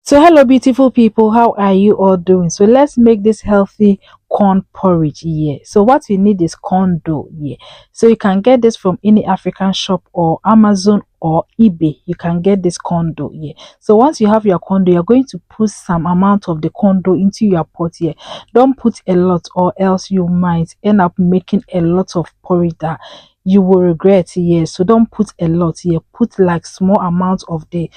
So hello beautiful people, how are you all doing? So let's make this healthy corn porridge here. So what we need is corn dough here. So you can get this from any African shop or Amazon or eBay. You can get this corn dough here. So once you have your corn dough, you're going to put some amount of the corn dough into your pot here. Don't put a lot or else you might end up making a lot of porridge that you will regret here. So don't put a lot here, put like small amount of the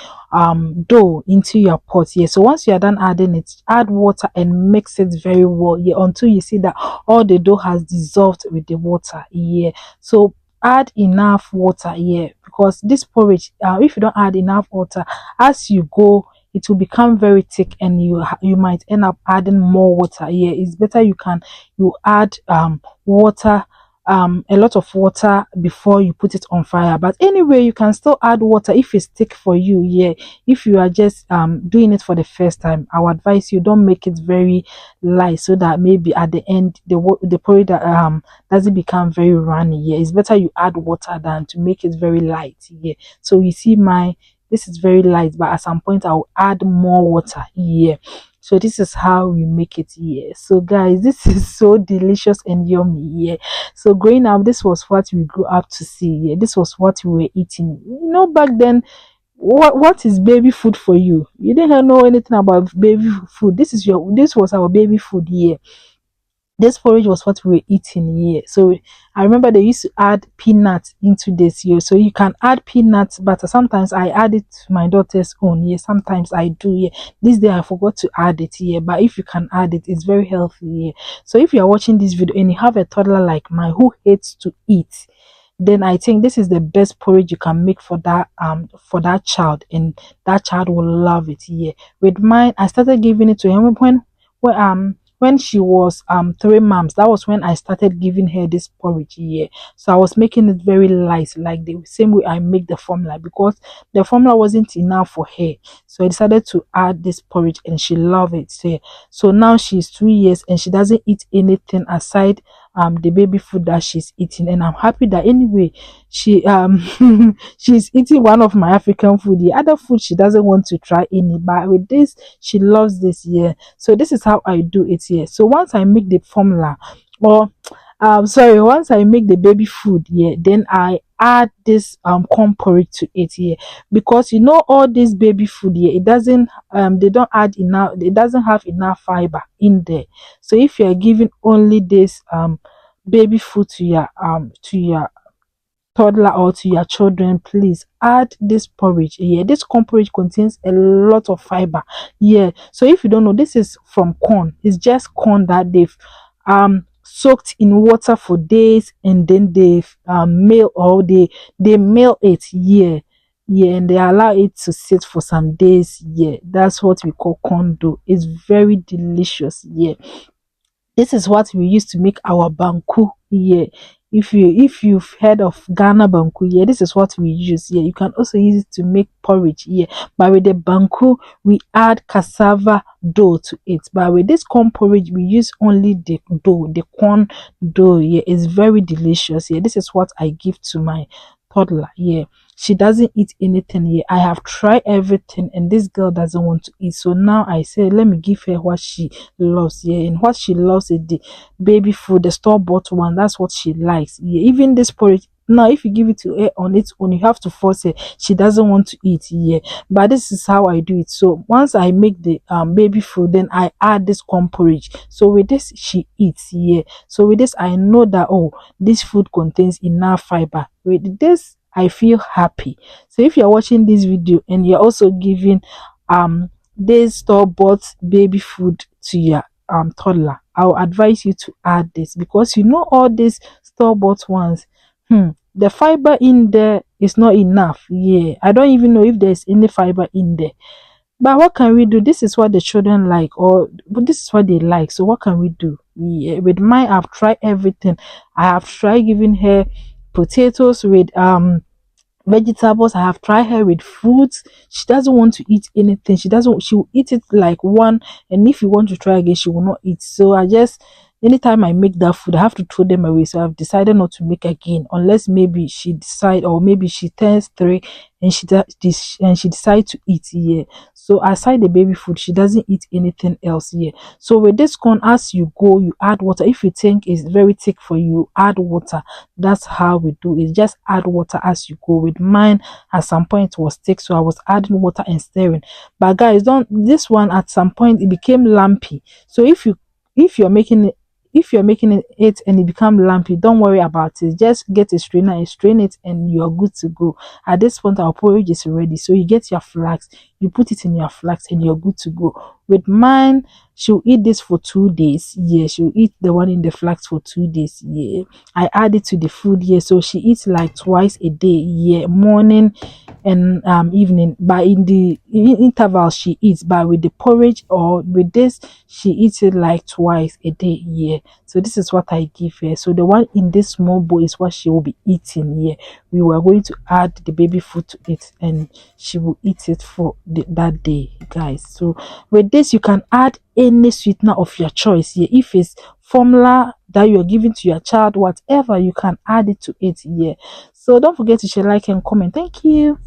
dough into your pot here. So once you are done adding it, add water and mix it very well here until you see that all the dough has dissolved with the water here. So add enough water here, because this porridge, if you don't add enough water, as you go it will become very thick and you might end up adding more water here. It's better you add water, a lot of water before you put it on fire. But anyway, you can still add water if it's thick for you. Yeah, if you are just doing it for the first time, I would advise you don't make it very light, so that maybe at the end the porridge doesn't become very runny. Yeah, it's better you add water than to make it very light. Yeah, so you see this is very light, but at some point I'll add more water here. So this is how we make it here. So guys, this is so delicious and yummy here. So growing up, this was what we grew up to see here. This was what we were eating. Back then, what is baby food for you? You didn't know anything about baby food. This was our baby food here. This porridge was what we were eating here. So I remember they used to add peanuts into this here. So you can add peanuts, but sometimes I add it to my daughter's own here. Sometimes I do here. This day I forgot to add it here, but if you can add it, it's very healthy here. So if you are watching this video and you have a toddler like mine who hates to eat, then I think this is the best porridge you can make for that child, and that child will love it here. With mine, I started giving it to him when she was 3 months. That was when I started giving her this porridge here. So I was making it very light, like the same way I make the formula, because the formula wasn't enough for her. So I decided to add this porridge and she loved it. So now she's 2 years and she doesn't eat anything aside the baby food that she's eating, and I'm happy that anyway she she's eating one of my African food. The other food she doesn't want to try any, but with this she loves this here. So this is how I do it here. So once I make the formula, or once I make the baby food here, then I add this corn porridge to it here, because all this baby food here, it doesn't they don't add enough, it doesn't have enough fiber in there. So if you are giving only this baby food to your toddler or to your children, please add this porridge here. This corn porridge contains a lot of fiber. Yeah, so if you don't know, this is from corn. It's just corn that they've soaked in water for days, and then they've they mail it. Yeah, and they allow it to sit for some days. Yeah, that's what we call corn dough. It's very delicious. Yeah, this is what we used to make our banku here. If you've heard of Ghana banku here, this is what we use here. You can also use it to make porridge here. But with the banku, we add cassava dough to it. But with this corn porridge, we use only the dough, the corn dough here. It's very delicious here. This is what I give to my toddler here. She doesn't eat anything here. I have tried everything and this girl doesn't want to eat. So now I say, let me give her what she loves here. And what she loves is the baby food, the store-bought one. That's what she likes. Yeah, even this porridge, now if you give it to her on its own, you have to force her. She doesn't want to eat here. But this is how I do it. So once I make the baby food, then I add this corn porridge. So with this, she eats here. So with this, I know that, oh, this food contains enough fiber. With this, I feel happy. So if you're watching this video and you're also giving this store-bought baby food to your toddler, I'll advise you to add this, because all these store-bought ones, the fiber in there is not enough. Yeah, I don't even know if there's any fiber in there. But what can we do? This is what the children like, but this is what they like. So what can we do? Yeah, with mine, I've tried everything. I have tried giving her potatoes with vegetables. I have tried her with fruits. She doesn't want to eat anything. She will eat it like one, and if you want to try again, she will not eat. So I just anytime I make that food, I have to throw them away. So I've decided not to make again, unless maybe she decide, or maybe she turns 3 and she decide to eat. Yeah. So aside the baby food, she doesn't eat anything else. Yeah. So with this corn, as you go, you add water. If you think it's very thick for you, add water. That's how we do it. Just add water as you go. With mine, at some point it was thick, so I was adding water and stirring. But guys, don't, this one at some point it became lumpy. So if you're making it, and it become lumpy, don't worry about it. Just get a strainer and strain it, and you're good to go. At this point, our porridge is ready. So you get your flax, you put it in your flax, and you're good to go. With mine, she'll eat this for 2 days. Yeah, she'll eat the one in the flax for 2 days. Yeah, I add it to the food. Yeah, so she eats like twice a day. Yeah, morning and evening. But in the interval she eats, but with the porridge or with this, she eats it like twice a day. Yeah, so this is what I give her. So the one in this small bowl is what she will be eating. Yeah, we were going to add the baby food to it, and she will eat it for that day, guys. So with this, you can add any sweetener of your choice. Yeah, if it's formula that you're giving to your child, whatever, you can add it to it. Yeah, so don't forget to share, like, and comment. Thank you.